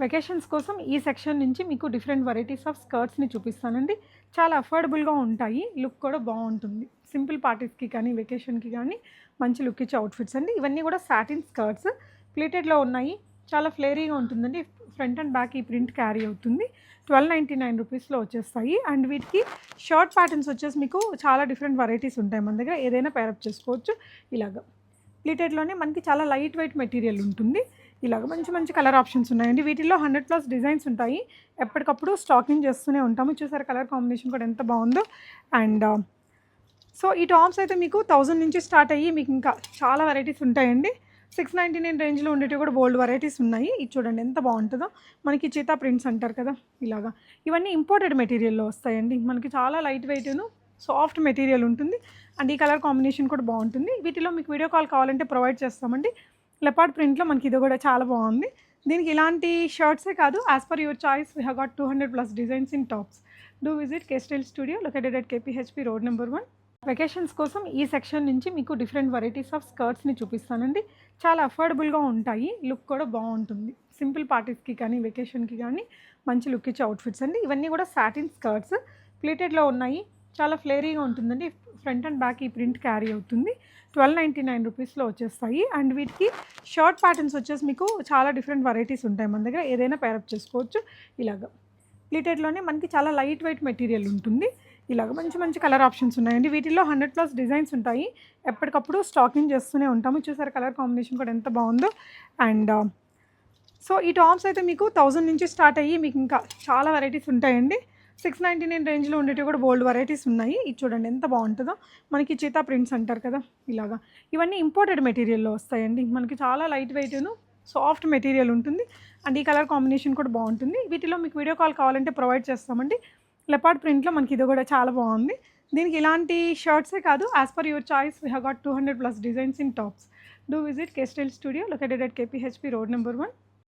Vacations కోసం ఈ section నుంచి మీకు డిఫరెంట్ వెరైటీస్ ఆఫ్ స్కర్ట్స్ని చూపిస్తానండి. చాలా అఫోర్డబుల్గా ఉంటాయి, లుక్ కూడా బాగుంటుంది. సింపుల్ పార్టీస్కి కానీ వెకేషన్కి కానీ మంచి లుక్ ఇచ్చే అవుట్ఫిట్స్ అండి. ఇవన్నీ కూడా సాటిన్ స్కర్ట్స్ ప్లీటెడ్లో ఉన్నాయి. చాలా ఫ్లేరీగా ఉంటుందండి. ఫ్రంట్ అండ్ బ్యాక్ ఈ ప్రింట్ క్యారీ అవుతుంది. 1299 రూపీస్లో వచ్చేస్తాయి. అండ్ వీటికి షర్ట్ ప్యాటర్న్స్ వచ్చేసి మీకు చాలా డిఫరెంట్ వెరైటీస్ ఉంటాయి మన దగ్గర. ఏదైనా పేరప్ చేసుకోవచ్చు. ఇలాగ ప్లీటెడ్లోనే మనకి చాలా లైట్ వెయిట్ మెటీరియల్ ఉంటుంది. ఇలాగ మంచి మంచి కలర్ ఆప్షన్స్ ఉన్నాయండి. వీటిల్లో 100+ డిజైన్స్ ఉంటాయి. ఎప్పటికప్పుడు స్టాకింగ్ చేస్తూనే ఉంటాము. చూసారు కలర్ కాంబినేషన్ కూడా ఎంత బాగుందో. అండ్ సో ఈ టాప్స్ అయితే మీకు 1000 నుంచి స్టార్ట్ అయ్యి మీకు ఇంకా చాలా వెరైటీస్ ఉంటాయండి. 699 రేంజ్లో ఉండేవి కూడా బోల్డ్ వెరైటీస్ ఉన్నాయి. ఇది చూడండి ఎంత బాగుంటుందో. మనకి చీతా ప్రింట్స్ అంటారు కదా, ఇలాగా ఇవన్నీ ఇంపోర్టెడ్ మెటీరియల్లో వస్తాయండి. మనకి చాలా లైట్ వెయిట్ను సాఫ్ట్ మెటీరియల్ ఉంటుంది. అండ్ ఈ కలర్ కాంబినేషన్ కూడా బాగుంటుంది. వీటిలో మీకు వీడియో కాల్ కావాలంటే ప్రొవైడ్ చేస్తామండి. లెపార్డ్ ప్రింట్లో మనకి ఇది కూడా చాలా బాగుంది. దీనికి ఇలాంటి షర్ట్సే కాదు, as per your choice we have got 200+ designs in tops. Do visit K style studio located at KPHP road number 1. Vacations కోసం ఈ సెక్షన్ నుంచి మీకు డిఫరెంట్ వెరైటీస్ ఆఫ్ స్కర్ట్స్ని చూపిస్తానండి. చాలా అఫోర్డబుల్గా ఉంటాయి, లుక్ కూడా బాగుంటుంది. సింపుల్ పార్టీస్కి కానీ వెకేషన్కి కానీ మంచి లుక్ ఇచ్చే అవుట్ఫిట్స్ అండి. ఇవన్నీ కూడా సాటిన్ స్కర్ట్స్ ప్లీటెడ్లో ఉన్నాయి. చాలా ఫ్లేరీగా ఉంటుందండి. ఫ్రంట్ అండ్ బ్యాక్ ఈ ప్రింట్ క్యారీ అవుతుంది. 1299 రూపీస్లో వచ్చేస్తాయి. అండ్ వీటికి షర్ట్ ప్యాటర్న్స్ వచ్చేసి మీకు చాలా డిఫరెంట్ వెరైటీస్ ఉంటాయి మన దగ్గర. ఏదైనా పేరప్ చేసుకోవచ్చు. ఇలాగ ప్లీటెడ్లోనే మనకి చాలా లైట్ వెయిట్ మెటీరియల్ ఉంటుంది. ఇలాగ మంచి మంచి కలర్ ఆప్షన్స్ ఉన్నాయండి. వీటిల్లో 100+ డిజైన్స్ ఉంటాయి. ఎప్పటికప్పుడు స్టాకింగ్ చేస్తూనే ఉంటాము. చూసారు కలర్ కాంబినేషన్ కూడా ఎంత బాగుందో. అండ్ సో ఈ టాప్స్ అయితే మీకు 1000 నుంచి స్టార్ట్ అయ్యి మీకు ఇంకా చాలా వెరైటీస్ ఉంటాయండి. 699 రేంజ్లో ఉండేవి కూడా బోల్డ్ వెరైటీస్ ఉన్నాయి. ఇది చూడండి ఎంత బాగుంటుందో. మనకి చీతా ప్రింట్స్ అంటారు కదా, ఇలాగా ఇవన్నీ ఇంపోర్టెడ్ మెటీరియల్లో వస్తాయండి. మనకి చాలా లైట్ వెయిట్ను సాఫ్ట్ మెటీరియల్ ఉంటుంది. అండ్ ఈ కలర్ కాంబినేషన్ కూడా బాగుంటుంది. వీటిలో మీకు వీడియో కాల్ కావాలంటే ప్రొవైడ్ చేస్తామండి. లెపార్డ్ ప్రింట్లో మనకి ఇది కూడా చాలా బాగుంది. దీనికి ఇలాంటి షర్ట్సే కాదు, as per your choice we have got 200+ designs in tops. Do visit K style studio located at KPHP road number 1.